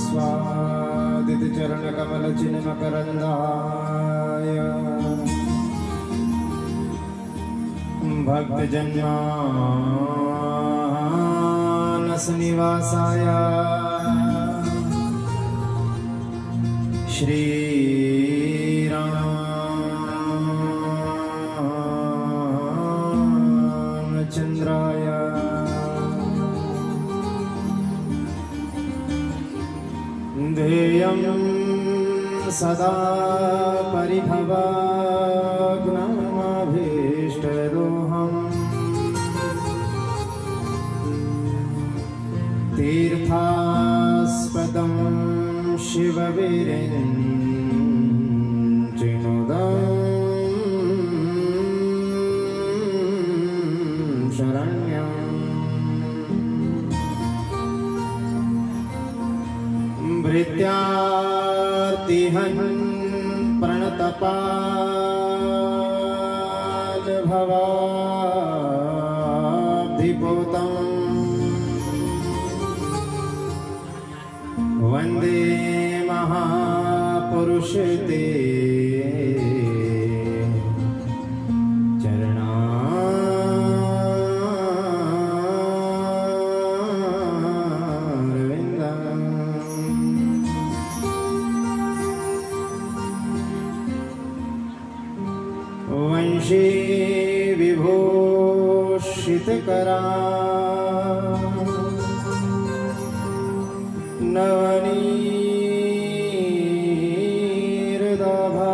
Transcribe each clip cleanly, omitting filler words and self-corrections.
स्वादित चरण कमल चिन्ह मकरंदाय भक्त जन्मानस निवासाय श्री रामचंद्राय ध्येयं सदा परिभवाग्नमभीष्टदोहम् तीर्थास्पदं शिवविरिञ्चिनुदं शरण्यं भृत्यार्तिहन् प्रणतपालभवाब्धिपोतं वन्दे महापुरुष ते वंशी विभूषितकरा नवनीरदाभा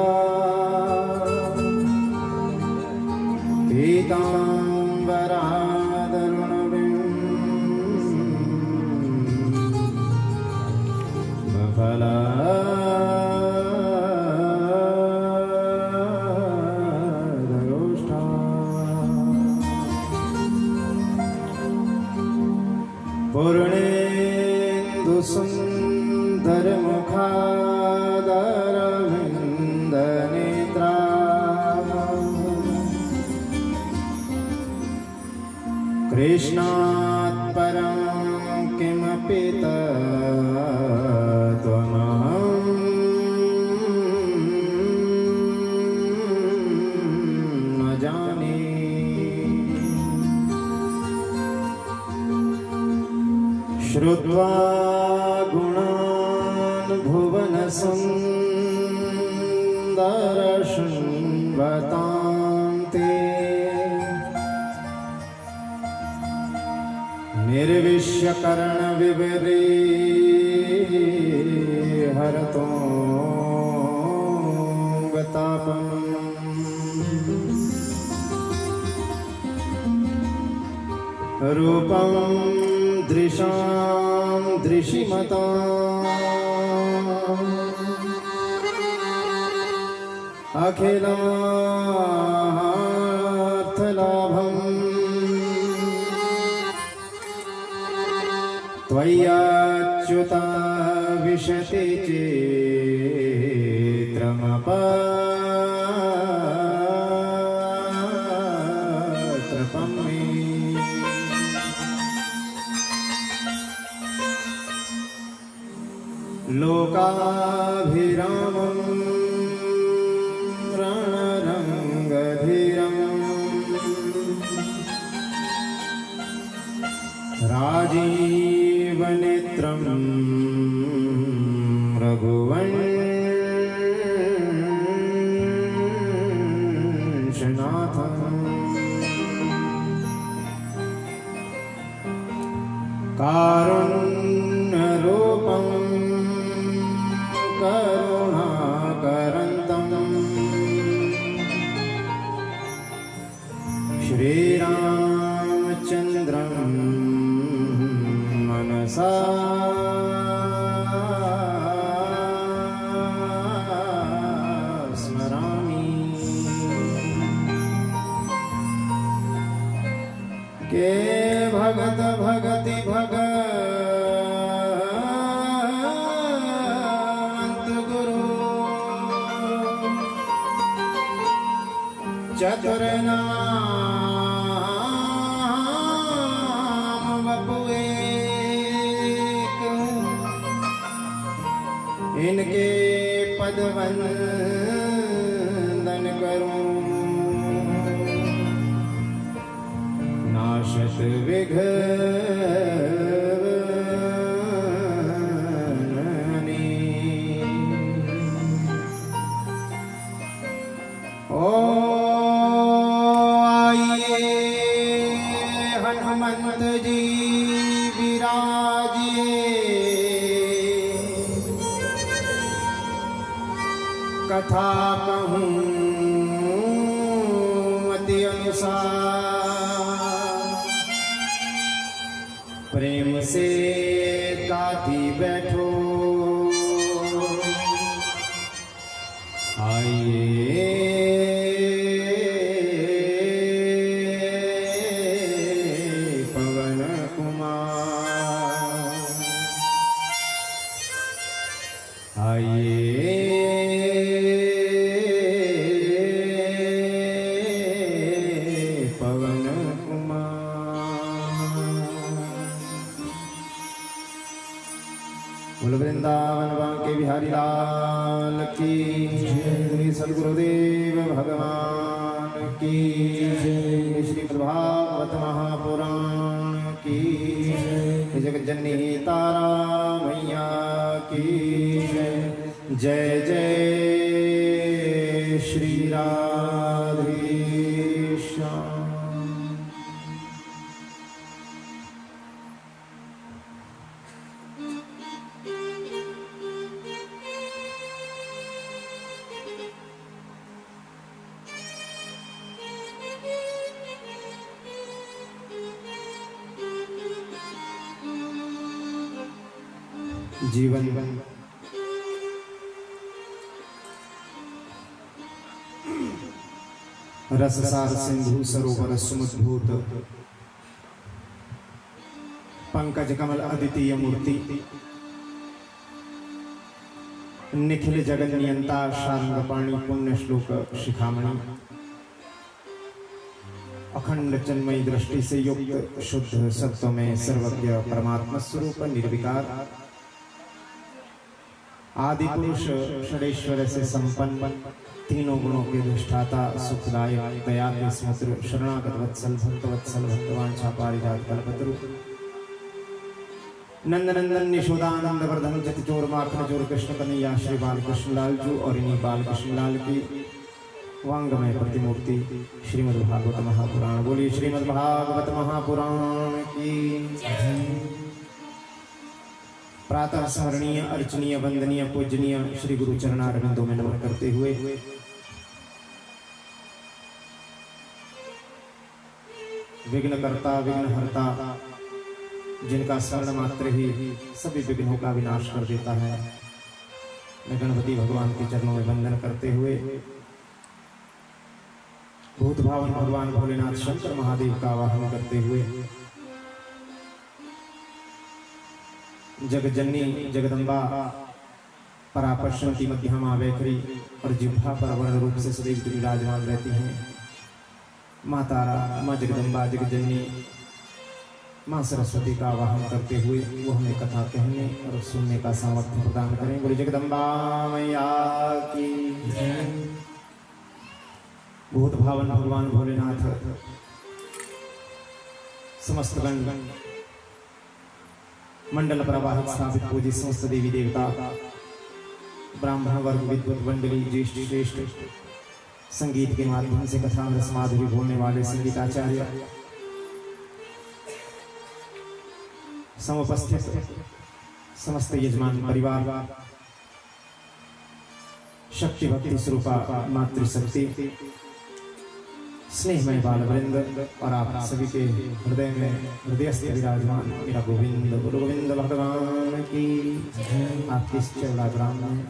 पीताम्बरादरुणबिम्बफला पूर्णेन्दुसुन्दरमुखादरविन्दनेत्रा कृष्णात् परं किमपि तत्त्वमहं न जाने। श्रुत्वा गुणान् भुवनसुन्दरशृण्वतां ते निर्विश्यकर्णविवरे हरतोऽङ्गतापम् रूपं दृशां दृशिमताम् अखिलार्थलाभम् त्वय्याच्युता विशति चित्रमपत्रपं मे। लोकाभिरामं रणरङ्गधीरं राजीवनेत्रं रघुवंशनाथं कारुण्यरूपं करुणाकरन्तं श्रीरामचन्द्रं मनसा स्मरामि। के भगत भगति भगवन्त गुरु चतुर्नाम वपु एक इनके पद वंदन करूं, नाशत विघ्न ओ आइए हनुमंत जी विराजिए, कथा कहूँ अति अनुसार, प्रेम से गाती बैठो आइए पवन कुमार, आइए पवन कुमार। बोल वृंदावन बांके बिहारी लाल की जय, सद्गुरुदेव भगवान की जय, श्री भागवत महापुराण की जय, जगज्जननी तारा मैया की जय, जय जय श्री राधेश्याम। जीवन रससार सिंधु सरोवर सुमद्भूत, पंकज कमल अद्वितीय मूर्ति, निखिल जगन नियंता शार्ंगपाणी पुण्य श्लोक शिखामणि, अखंड चिन्मयी दृष्टि से युक्त शुद्ध सत्व में सर्वज्ञ परमात्मा स्वरूप निर्विकार, आदि पुरुष षडेश्वर से संपन्न, तीनों गुणों के अधिष्ठाता, सुखदायक, दया के समुद्र, शरणागत वत्सल, भक्तवत्सल, भक्तवांछा पारिजात कल्पतरु, नंदनंदन यशोदानंद वर्धन जति चोर माखन चोर कृष्ण कन्हैया श्री बालकृष्ण लाल जू और इन्हीं बालकृष्ण लाल की वांगमय प्रतिमूर्ति श्रीमद् भागवत महापुराण। बोलिए श्रीमद् भागवत महापुराण की प्रातः स्मरणीय अर्चनीय वंदनीय पूजनीय श्री गुरु चरणारविंदों में नमन करते हुए विघ्नकर्ता विघ्नहर्ता, जिनका स्मरण मात्र ही सभी विघ्नों का विनाश कर देता है, मैं गणपति भगवान के चरणों में वंदन करते हुए भूत भावन भगवान भोलेनाथ शंकर महादेव का आवाहन करते हुए जगजननी जगदम्बा परापश्यंती मध्यमा वैखरी और जिह्वा पर वर्ण रूप से सदैव विराजमान रहती हैं। माँ तारा, माँ जगदम्बा, जगजननी, माँ सरस्वती का आवाहन करते हुए वो हमें कथा कहने और सुनने का सामर्थ्य प्रदान करें। बोले जगदम्बा मैया की जय। भूत भावन भगवान भोलेनाथ समस्त गण मंडल प्रवाहित स्थापित पूजित समस्त देवी देवता, ब्राह्मण वर्ग, विद्वत मंडली, ज्येष्ठ श्रेष्ठ, संगीत के माध्यम से कथा रस माधुरी बोलने वाले संगीताचार्य, समुपस्थित समस्त यजमान परिवार, शक्ति भक्ति स्वरूपा मातृशक्ति, स्नेहमय बाल वृंद और आप सभी के हृदय में हृदयस्थ विराजमान मेरा गोविंद, गुरु गोविंद भगवान की आपके इस चौड़ा ग्राम में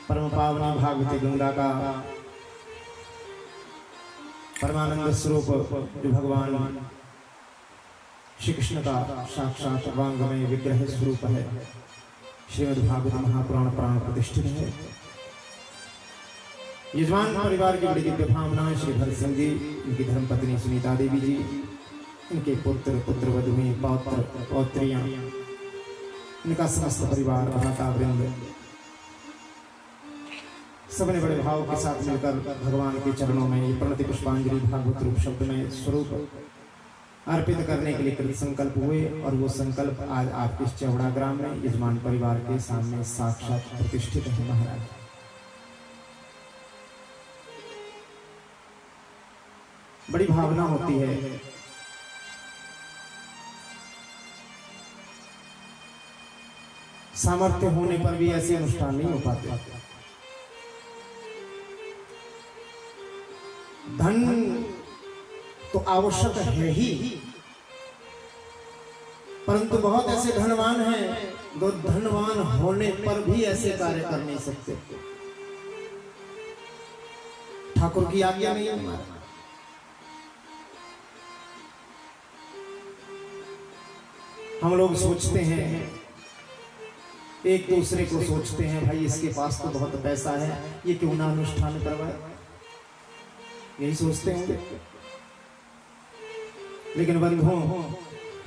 परम पावनी भागवती गंगा का परमानंद स्वरूप जो भगवान श्री कृष्ण का साक्षात वांगमय विग्रह स्वरूप है, श्रीमद् भागवत महापुराण प्राण प्रतिष्ठित है। यजमान परिवार की बड़ी दिव्य भावनाएं श्री भरत सिंह जी, इनकी धर्मपत्नी सुनीता देवी जी, इनके पुत्र पुत्रवधुएं, पौत्र पौत्रियां, इनका समस्त परिवार, भ्राता वृंद, सबने बड़े भाव के साथ मिलकर भगवान के चरणों में ये प्रणति पुष्पांजलि भागवत रूप शब्द में स्वरूप अर्पित करने के लिए कृत संकल्प हुए और वो संकल्प आज आपके इस चौड़ा ग्राम में यजमान परिवार के सामने साक्षात प्रतिष्ठित है। महाराज बड़ी भावना होती है, सामर्थ्य होने पर भी ऐसे अनुष्ठान नहीं हो पाते। धन तो आवश्यक है ही, परंतु बहुत ऐसे धनवान हैं जो धनवान होने पर भी ऐसे कार्य कर नहीं सकते। ठाकुर की आज्ञा नहीं है। हम लोग सोचते हैं, एक दूसरे को सोचते हैं, भाई इसके पास तो बहुत पैसा है, ये क्यों ना अनुष्ठान करवाए, यही सोचते होंगे। लेकिन बंधुओं,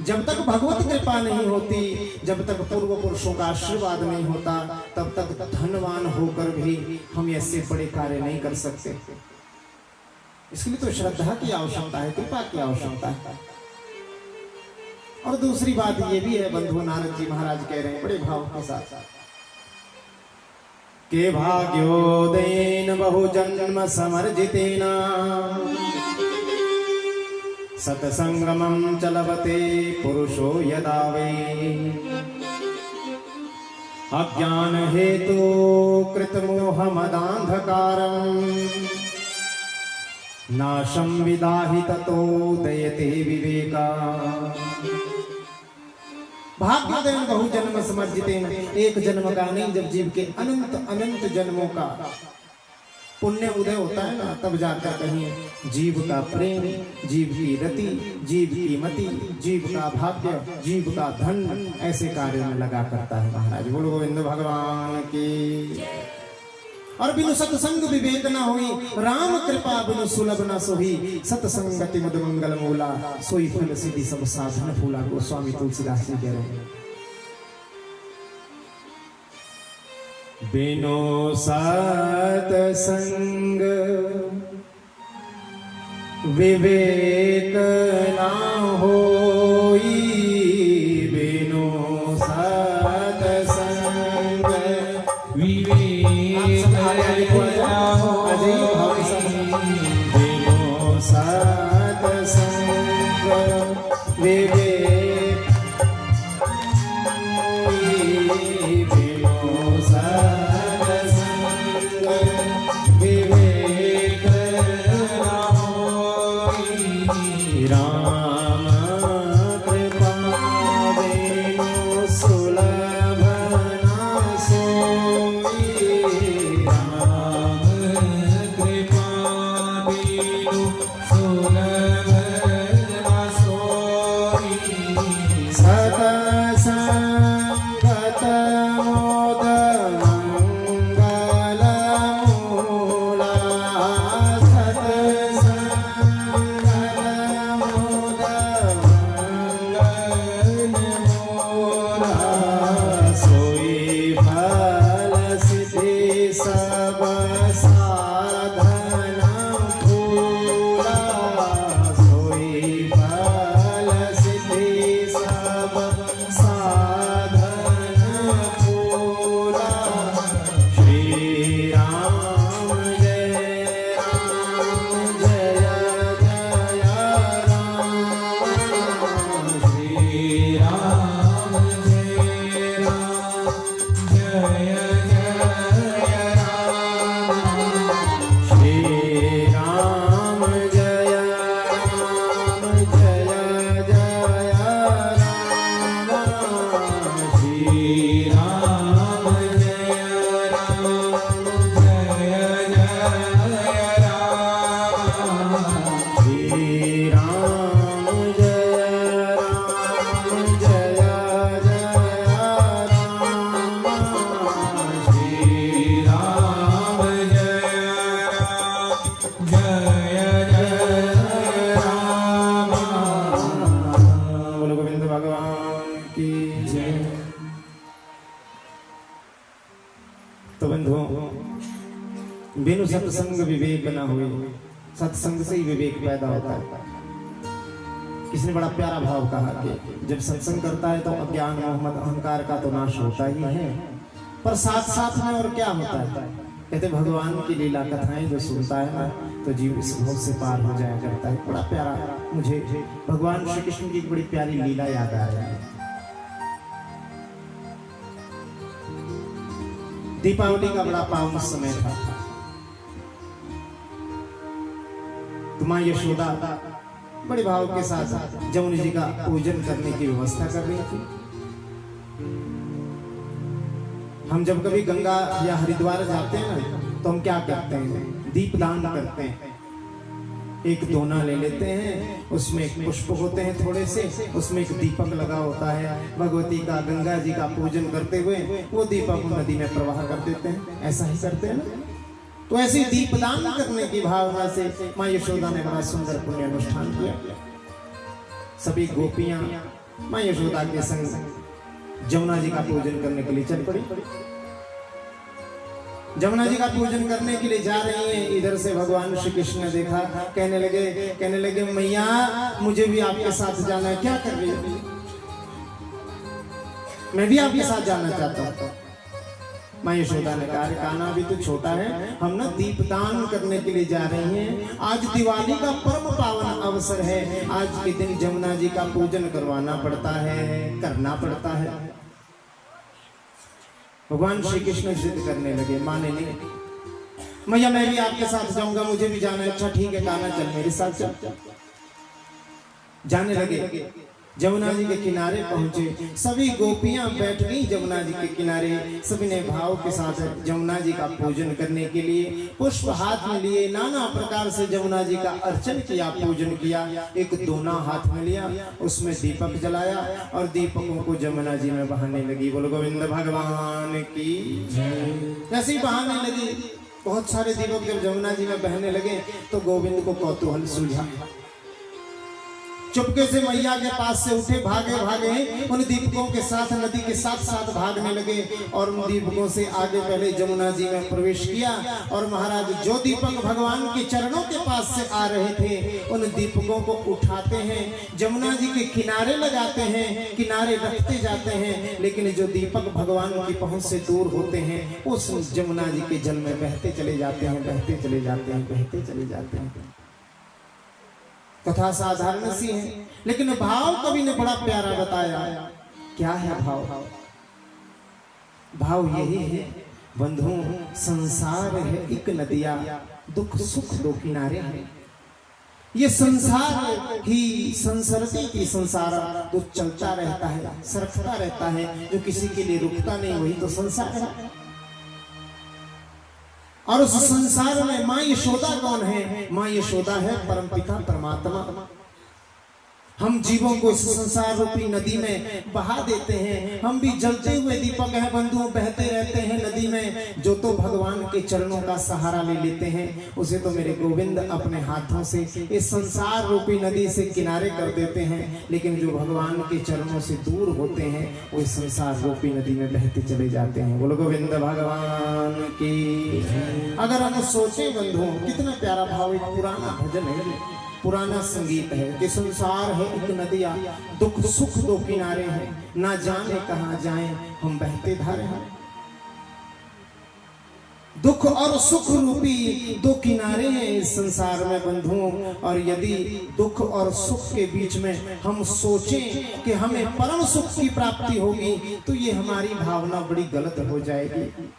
जब तक भगवत कृपा नहीं होती, जब तक पूर्व पुरुषों का आशीर्वाद नहीं होता, तब तक धनवान होकर भी हम ऐसे बड़े कार्य नहीं कर सकते। इसलिए तो श्रद्धा की आवश्यकता है, कृपा की आवश्यकता है। और दूसरी बात ये भी है बंधु, नारद जी महाराज कह रहे हैं बड़े भाव के साथ के भाग्योदयेन बहुजन्म समर्जितेन सतसंगमं चलवते पुरुषो यदा वै अज्ञान हेतु कृतमोहमदान्धकारं नाशं विदाहि ततो दयते विवेका। भाग्योदयेन बहुजन्म समर्जितेन, एक जन्म का नहीं, जब जीव के अनंत अनंत जन्मों का पुण्य उदय होता है ना, तब जाकर कहीं जीव का प्रेम, जीव की रति, जीव की मति, जीव का भाग्य, जीव का धन ऐसे कार्यों में लगा करता है। महाराज बोलो गोविंद भगवान की। और बिनु सत्संग विवेक न होई, राम कृपा बिनु सुलभ न सोही, सत्संगति मद मंगल मूला, सोई फल सिद्धि सब साधन फूला। गोस्वामी तुलसीदास जी कह रहे हैं। बिनु सत्संग विवेक न होई, बिनु सत्संग विवेक बिनु सत्संग विवेक, बिनु सत्संग विवेक न होई, राम कृपा बिनु सुलभ न सोई, राम कृपा बिनु सुलभ न सोई, सतसंगत मोद मंगल मूला, सतसंगत मोद मंगल मूला, सोई फल सिद्धि सब साधन फूला, सोई फल सिद्धि सब साधन फूला। श्री राम जय राम जय जय राम, श्री राम जय राम जय जय राम, श्री राम जय राम जय जय राम, श्री राम जय राम जय जय राम, श्री राम जय राम जय जय राम, श्री राम जय राम। बोलो गोविंद भगवान की जय। तो बंधुओं, बिनु सत्संग विवेक न हुए, सत्संग से ही विवेक पैदा होता है। किसने बड़ा प्यारा भाव कहा कि जब सत्संग करता है तो अज्ञान मोह अहंकार का तो नाश होता ही है, पर साथ साथ में और क्या होता है? कहते भगवान की लीला कथाएं जो सुनता है ना तो जीव इस भव से पार हो जाया करता है। बड़ा प्यारा, मुझे भगवान श्री कृष्ण की एक बड़ी प्यारी लीला याद आ रही है। दीपावली का बड़ा पावन समय था, तो मां यशोदा बड़े भाव के साथ जमुना जी का पूजन करने की व्यवस्था कर रही थी। हम जब कभी गंगा या हरिद्वार जाते हैं ना तो हम क्या करते हैं? दीपदान करते हैं। एक दोना ले लेते हैं, उसमें एक पुष्प होते हैं थोड़े से, उसमें एक दीपक लगा होता है। भगवती का, गंगा जी का पूजन करते हुए वो दीपक नदी में प्रवाह कर देते हैं। ऐसा ही करते हैं ना। तो ऐसे दीपदान करने की भावना से मां यशोदा ने बड़ा सुंदर पुण्य अनुष्ठान किया। सभी गोपियां मां यशोदा के संग जमुना जी का पूजन करने के लिए चल पड़ी। जमुना जी का पूजन करने के लिए जा रही हैं। इधर से भगवान श्री कृष्ण ने देखा, कहने लगे मैया मुझे भी आपके साथ जाना है। क्या कर रही है? मैं भी आपके साथ जाना चाहता हूँ। मां यशोदा ने कहा, कान्हा भी तो छोटा है, हम ना दीपदान करने के लिए जा रही हैं। आज दिवाली का परम पावन अवसर है। आज के दिन जमुना जी का पूजन करवाना पड़ता है, करना पड़ता है। भगवान श्री कृष्ण जिद करने लगे, माने नहीं। मैया मैं भी आपके साथ जाऊंगा, मुझे भी जाना है। अच्छा ठीक है कान्हा चल मेरे साथ चल। जाने लगे, जमुना जी के किनारे पहुंचे। सभी गोपियां बैठ गई जमुना जी के किनारे। सभी ने भाव के साथ जमुना जी का पूजन करने के लिए पुष्प हाथ में लिए, नाना प्रकार से जमुना जी का अर्चन किया, पूजन किया। एक दोना हाथ में लिया, उसमें दीपक जलाया और दीपकों को जमुना जी में बहाने लगी। बोलो गोविंद भगवान की जय। ऐसी बहाने लगी, बहुत सारे दीपक जब जमुना जी में बहने लगे तो गोविंद को कौतूहल सूझा। चुपके से मैया के पास से उठे, भागे उन दीपकों के साथ नदी के साथ भागने लगे और उन दीपकों से आगे पहले जमुना जी में प्रवेश किया। और महाराज जो दीपक भगवान के चरणों के पास से आ रहे थे उन दीपकों को उठाते हैं, जमुना जी के किनारे लगाते हैं, किनारे रखते जाते हैं। लेकिन जो दीपक भगवान की पहुंच से दूर होते हैं उस जमुना जी के जल में बहते चले जाते हैं, बहते चले जाते हैं, बहते चले जाते हैं। कथा साधारण सी है, लेकिन भाव कवि ने बड़ा प्यारा बताया। क्या है भाव? भाव यही है बंधुओं, संसार है एक नदिया, दुख सुख दो किनारे हैं। ये संसार ही संसरती की संसार जो चलता रहता है, सरकता रहता है, जो किसी के लिए रुकता नहीं, वही तो संसार है। और उस संसार में मां यशोदा कौन है? मां यशोदा है परमपिता परमात्मा। हम जीवों को इस संसार रूपी नदी में बहा देते हैं। हम भी जलते हुए दीपक हैं बंधुओं, बहते रहते हैं नदी में। जो तो भगवान के चरणों का सहारा ले लेते हैं उसे तो मेरे गोविंद अपने हाथों से इस संसार रूपी नदी से किनारे कर देते हैं। लेकिन जो भगवान के चरणों से दूर होते हैं वो इस संसार रूपी नदी में बहते चले जाते हैं। बोलो गोविंद भगवान की। अगर हम सोचे बंधुओं, कितना प्यारा भाव, एक पुराना भजन है, पुराना संगीत है कि संसार है एक नदिया, दुख सुख दो किनारे हैं, ना जाने कहां जाएं हम बहते धारे हैं। दुख और सुख रूपी दो किनारे हैं इस संसार में बंधुओं। और यदि दुख और सुख के बीच में हम सोचें कि हमें परम सुख की प्राप्ति होगी तो ये हमारी भावना बड़ी गलत हो जाएगी।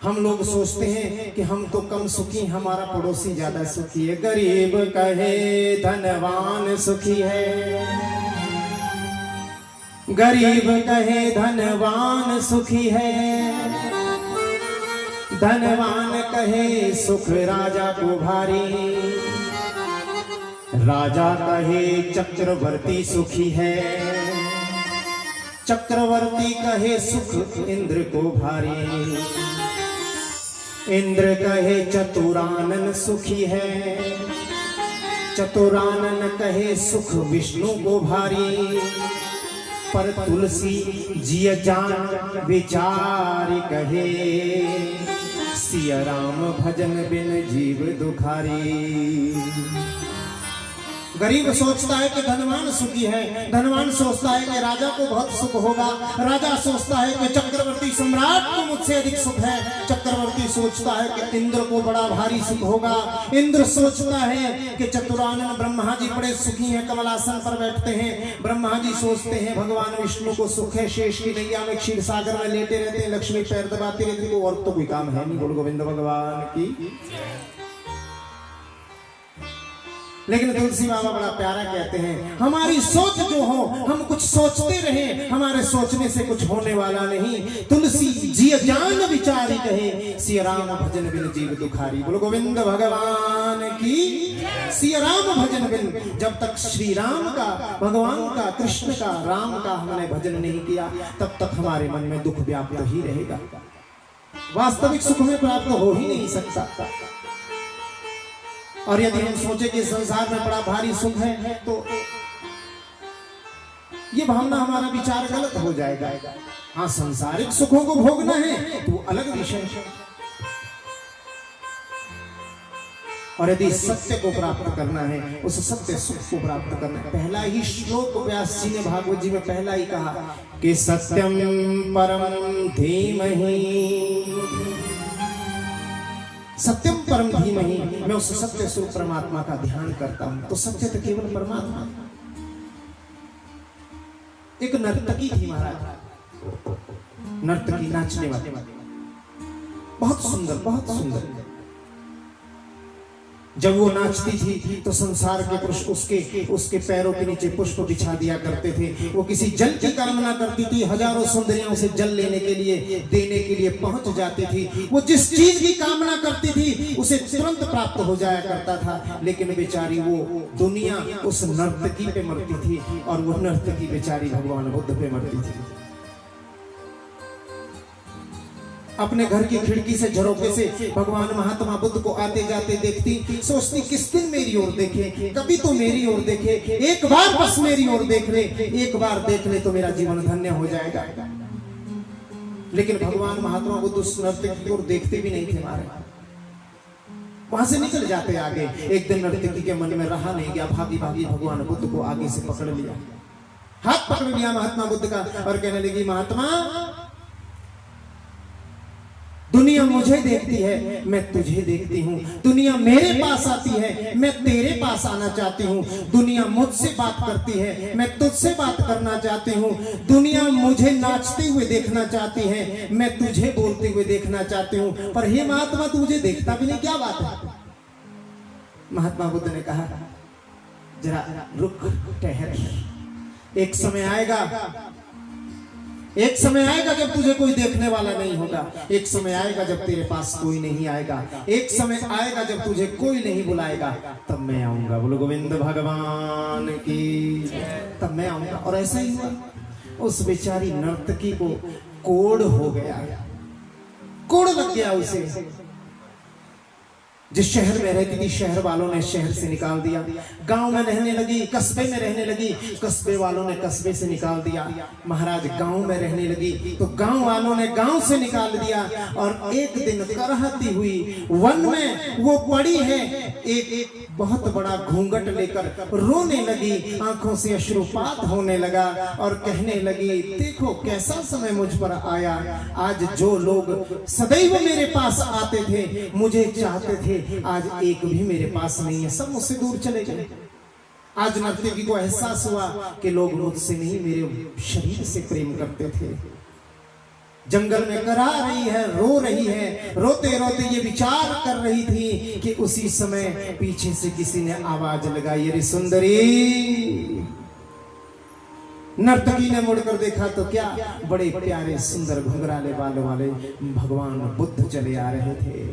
हम लोग सोचते हैं कि हम तो कम सुखी, हमारा पड़ोसी ज्यादा सुखी है। गरीब कहे धनवान सुखी है, गरीब कहे धनवान सुखी है, धनवान कहे सुख राजा को भारी, राजा कहे चक्रवर्ती सुखी है, चक्रवर्ती कहे सुख इंद्र को भारी, इंद्र कहे चतुरानन सुखी है, चतुरानन कहे सुख विष्णु को भारी, पर तुलसी जिय जान विचार कहे सिया राम भजन बिन जीव दुखारी। गरीब सोचता है कि धनवान सुखी है, धनवान सोचता है कि राजा को बहुत सुख होगा, राजा सोचता है कि चक्रवर्ती सम्राट को मुझसे अधिक सुख है, चक्रवर्ती सोचता है कि इंद्र को बड़ा भारी सुख होगा, इंद्र सोचता है कि चतुरानन ब्रह्मा जी बड़े सुखी हैं, कमलासन पर बैठते हैं। ब्रह्मा जी सोचते हैं भगवान विष्णु को सुख है, शेष की नैया में क्षीर सागर में लेटे रहते हैं, लक्ष्मी पैर दबाती रहती है, और तो कोई काम है नहीं। बोल गोविंद भगवान की। लेकिन तुलसी बाबा बड़ा प्यारा कहते हैं, हमारी सोच जो हो, हम कुछ सोचते रहे, हमारे सोचने से कुछ होने वाला नहीं। तुलसी जी जान विचारी कहे, सिया राम भजन बिन जीव दुखारी। बोलो गोविंद भगवान की। सिया राम भजन बिन, जब तक श्री राम का, भगवान का, कृष्ण का, राम का हमने भजन नहीं किया, तब तक हमारे मन में दुख व्याप्त ही रहेगा, वास्तविक सुख में प्राप्त हो ही नहीं सकता। और यदि हम सोचे कि संसार में बड़ा भारी सुख है, तो ये भावना, हमारा विचार गलत हो जाएगा। हाँ, सांसारिक सुखों को भोगना है तो अलग विषय है, और यदि सत्य को प्राप्त करना है, उस सत्य सुख को प्राप्त करना है। पहला ही श्लोक व्यास जी ने भागवत जी में पहला ही कहा कि सत्यम परम धीमहि, सत्यम परम धीमहि। मैं उस सत्य स्वरूप परमात्मा का ध्यान करता हूं, तो सत्य तो केवल परमात्मा। एक नर्तकी थी महाराज, नर्तकी, नाचने वाली, बहुत सुंदर, बहुत सुंदर। जब वो नाचती थी तो संसार के पुरुष उसके पैरों के नीचे पुष्प बिछा दिया करते थे। वो किसी जल की कामना करती थी, हजारों सुंदरियां उसे जल लेने के लिए, देने के लिए पहुंच जाती थी। वो जिस चीज की कामना करती थी उसे तुरंत प्राप्त हो जाया करता था। लेकिन बेचारी वो दुनिया उस नर्तकी पे मरती थी, और वो नर्तकी बेचारी भगवान बुद्ध पे मरती थी। अपने घर की खिड़की से, झरोके से भगवान महात्मा बुद्ध को आते जाते देखती, सोचती किस दिन मेरी ओर देखे, कभी तो मेरी ओर देखे, एक बार बस मेरी ओर देख ले, एक बार देख ले तो मेरा जीवन धन्य हो जाएगा। लेकिन भगवान महात्मा बुद्ध उस नर्तकी की ओर देखते भी नहीं थे महाराज, वहां से निकल जाते आगे। एक दिन नर्तकी के मन में रहा नहीं गया, भागी भागी भगवान बुद्ध को आगे से पकड़ लिया, हाथ पकड़ लिया महात्मा बुद्ध का, और कहने लगी, महात्मा, दुनिया मुझे देखती है, मैं तुझे देखती हूँ। दुनिया मेरे पास आती है, मैं तेरे पास आना चाहती हूँ। दुनिया मुझसे बात करती है, मैं तुझसे बात करना चाहती हूँ। दुनिया मुझे नाचते हुए देखना चाहती है, मैं तुझे बोलते हुए देखना चाहती हूँ। पर हे महात्मा, तू मुझे देखता भी नहीं, क्या बात है? महात्मा बुद्ध ने कहा, जरा रुक, ठहर, एक समय आएगा, एक समय आएगा जब तुझे कोई देखने वाला नहीं होगा, एक समय आएगा जब तेरे पास कोई नहीं आएगा, एक समय आएगा जब तुझे कोई नहीं बुलाएगा, तब मैं आऊंगा। बोलो गोविंद भगवान की। तब मैं आऊंगा। और ऐसा ही हुआ, उस बेचारी नर्तकी को कोढ़ हो गया, कोढ़ लग गया उसे। जिस शहर में रहती थी, शहर वालों ने शहर से निकाल दिया। गांव में रहने लगी, कस्बे में रहने लगी, कस्बे वालों ने कस्बे से निकाल दिया। महाराज गांव में रहने लगी तो गांव वालों ने गांव से निकाल दिया। और एक दिन करहती हुई वन में वो पड़ी है, एक बहुत बड़ा घूंघट लेकर रोने लगी, आंखों से अश्रुपात होने लगा और कहने लगी, देखो कैसा समय मुझ पर आया। आज जो लोग सदैव मेरे पास आते थे, मुझे चाहते थे, आज एक भी मेरे पास नहीं है, सब मुझसे दूर चले गए। आज नर्तकी को एहसास हुआ कि लोग मुझसे नहीं, मेरे शरीर से प्रेम करते थे। जंगल में करा रही है, रो रही है, रोते रोते ये विचार कर रही थी कि उसी समय पीछे से किसी ने आवाज लगाई, अरे सुंदरी। नर्तकी ने मुड़कर देखा तो क्या, बड़े प्यारे सुंदर घुंघराले बालों वाले भगवान बुद्ध चले आ रहे थे।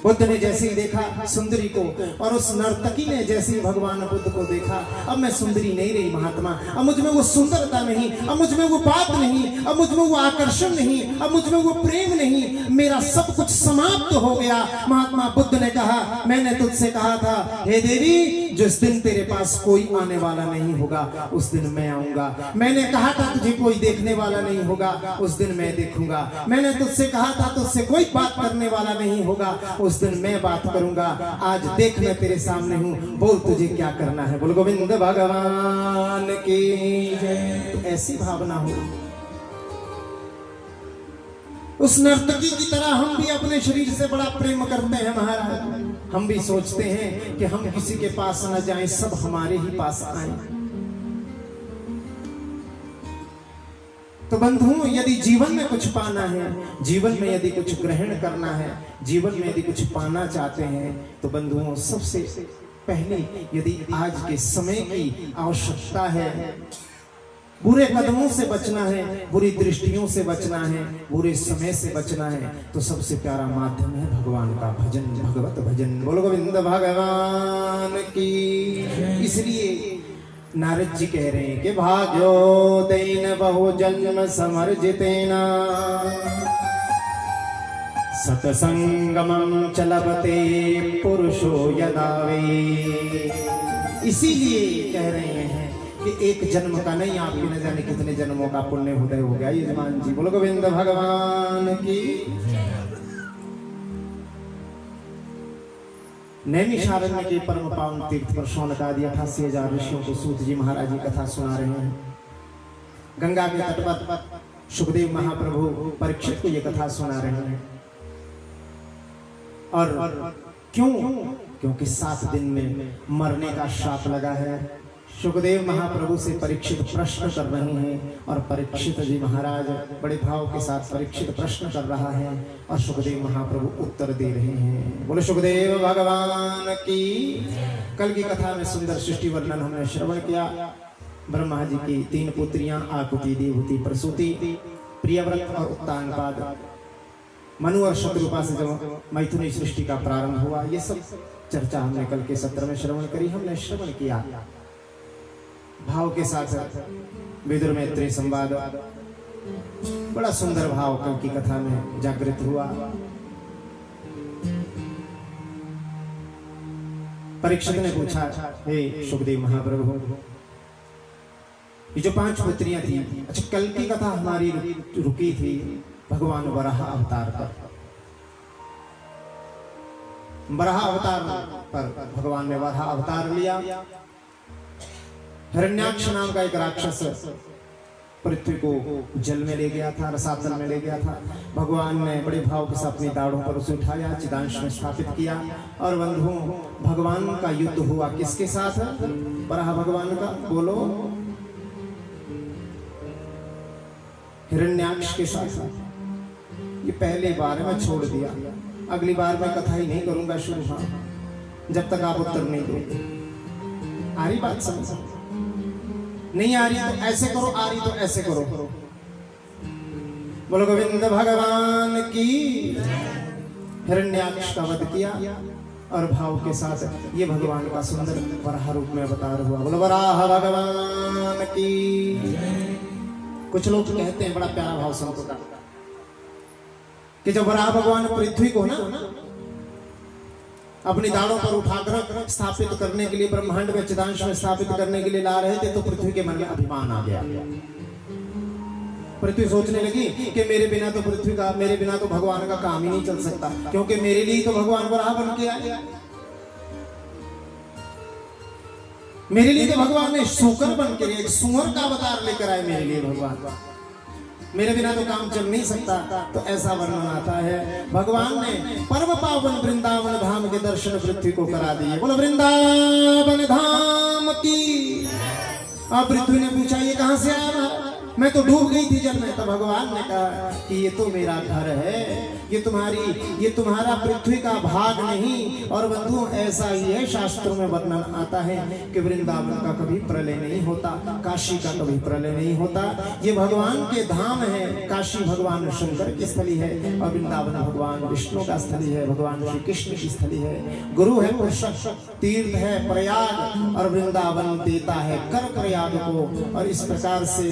बुद्ध ने जैसे ही देखा सुंदरी को, और उस नर्तकी ने जैसे ही भगवान बुद्ध को देखा, अब मैं सुंदरी नहीं रही महात्मा, अब मुझ में वो सुंदरता नहीं, अब मुझ में वो बात नहीं, अब मुझ में वो आकर्षण नहीं, अब मुझ में वो प्रेम नहीं, मेरा सब कुछ समाप्त हो गया। महात्मा बुद्ध ने कहा, मैंने तुझसे कहा था हे देवी, जिस दिन तेरे पास कोई आने वाला नहीं होगा उस दिन मैं आऊंगा। मैंने कहा था तुझे कोई देखने वाला नहीं होगा, उस दिन मैं देखूंगा। मैंने तुझसे कहा था तुझसे कोई बात करने वाला नहीं होगा, उस दिन मैं बात करूंगा। आज देख मैं तेरे सामने हूँ, बोल तुझे क्या करना है। बोल गोविंद भगवान की जय। तो ऐसी भावना हो, उस नर्तकी की तरह हम भी अपने शरीर से बड़ा प्रेम करते हैं महाराज। हम भी सोचते हैं कि हम किसी के पास न जाएं, सब हमारे ही पास आए। तो बंधुओं, यदि जीवन में कुछ पाना है, जीवन में यदि कुछ ग्रहण करना है, जीवन में यदि कुछ पाना चाहते हैं, तो बंधुओं सबसे पहले यदि आज के समय की आवश्यकता है, बुरे कदमों से बचना है, बुरी दृष्टियों से बचना है, बुरे समय से बचना है, तो सबसे प्यारा माध्यम है भगवान का भजन, भगवत भजन। बोलो गोविंद भगवान की। इसलिए नारद जी कह रहे हैं कि भाग्यो दैन बहु जन्म समर्जितेना सतसंगमं चलबते पुरुषो यदावे। इसीलिए कह रहे हैं कि एक जन्म का नहीं, आपके न जाने कितने जन्मों का पुण्य उदय हो गया यजमान जी। बोलो गोविंद भगवान की। नैमिषारण्य के परम पावन तीर्थ पर शौनकादि 88,000 ऋषियों को सूत जी महाराज जी कथा सुना रहे हैं। गंगा के तट पर सुखदेव महाप्रभु परीक्षित को ये कथा सुना रहे हैं। और क्यों? क्योंकि 7 दिन में मरने का शाप लगा है। सुखदेव महाप्रभु से परीक्षित प्रश्न कर रहे हैं और परीक्षित जी महाराज बड़े भाव के साथ परीक्षित प्रश्न कर रहा है और सुखदेव महाप्रभु उत्तर दे रहे हैं। बोले सुखदेव भगवान की। कल की कथा में सुंदर सृष्टि वर्णन हमने श्रवण किया। ब्रह्मा जी की 3 पुत्रियां आकुति, देवहूति, प्रसूति, प्रियव्रत और उत्तानपाद। मनु और शत्रुपा से जब मैथुनी सृष्टि का प्रारंभ हुआ, ये सब चर्चा हमने कल के सत्र में श्रवण करी। हमने श्रवण किया भाव के साथ विदुर मैत्री संवाद, बड़ा सुंदर भाव कल की कथा में जागृत हुआ। परीक्षित ने पूछा, हे सुखदेव महाप्रभु, ये जो 5 पुत्रियां थी, अच्छा कल की कथा हमारी रुकी थी भगवान वराह अवतार पर। वराह अवतार पर भगवान ने वराह अवतार लिया। हिरण्याक्ष नाम का एक राक्षस पृथ्वी को जल में ले गया था, रसातल में ले गया था। भगवान ने बड़े भाव के साथ अपनी दाढ़ों पर उसे उठाया, चिदांश में स्थापित किया और बंधुओं भगवान का युद्ध हुआ। किसके साथ? वराह भगवान का। बोलो, हिरण्याक्ष के साथ। ये पहली बार मैं छोड़ दिया, अगली बार मैं कथा ही नहीं करूंगा शुरू, जब तक आप उत्तर नहीं दोगे। आ रही बात समझ? नहीं आ रही तो ऐसे करो, आ रही तो ऐसे करो। बोलो गोविंद भगवान की। हिरण्याक्ष का वध किया और भाव के साथ ये भगवान का सुंदर वराह रूप में अवतार हुआ। बोलो वराह भगवान की। कुछ लोग कहते हैं, बड़ा प्यारा भाव संतों का, कि जब वराह भगवान पृथ्वी को ना अपनी दाढ़ों पर उठाकर स्थापित करने के लिए, ब्रह्मांड में चिदांश में स्थापित करने के लिए ला रहे थे, तो पृथ्वी के मन में अभिमान आ गया। पृथ्वी सोचने लगी कि मेरे बिना तो पृथ्वी का, मेरे बिना तो भगवान का काम ही नहीं चल सकता, क्योंकि मेरे लिए तो भगवान वराह बन के आए। मेरे लिए तो भगवान ने सूकर बन के, एक सुअर का अवतार लेकर आए मेरे लिए भगवान। मेरे बिना तो काम चल नहीं सकता। तो ऐसा वर्णन आता है, भगवान ने परम पावन वृंदावन धाम के दर्शन पृथ्वी को करा दिए। बोलो वृंदावन धाम की। अब पृथ्वी ने पूछा, ये कहां से आया? मैं तो डूब गई थी जल में। तो भगवान ने कहा कि ये तो मेरा घर है, ये तुम्हारा पृथ्वी का भाग नहीं। और बंधुओं ऐसा ही है, शास्त्रों में वर्णन आता है कि वृंदावन का कभी प्रलय नहीं होता, काशी का कभी प्रलय नहीं होता। ये भगवान के धाम है। काशी भगवान शंकर की स्थली है और वृंदावन भगवान विष्णु का स्थली है, भगवान श्री कृष्ण की स्थली है। गुरु है पुरुष, तीर्थ है प्रयाग और वृंदावन देता है कर प्रयाग को। और इस प्रकार से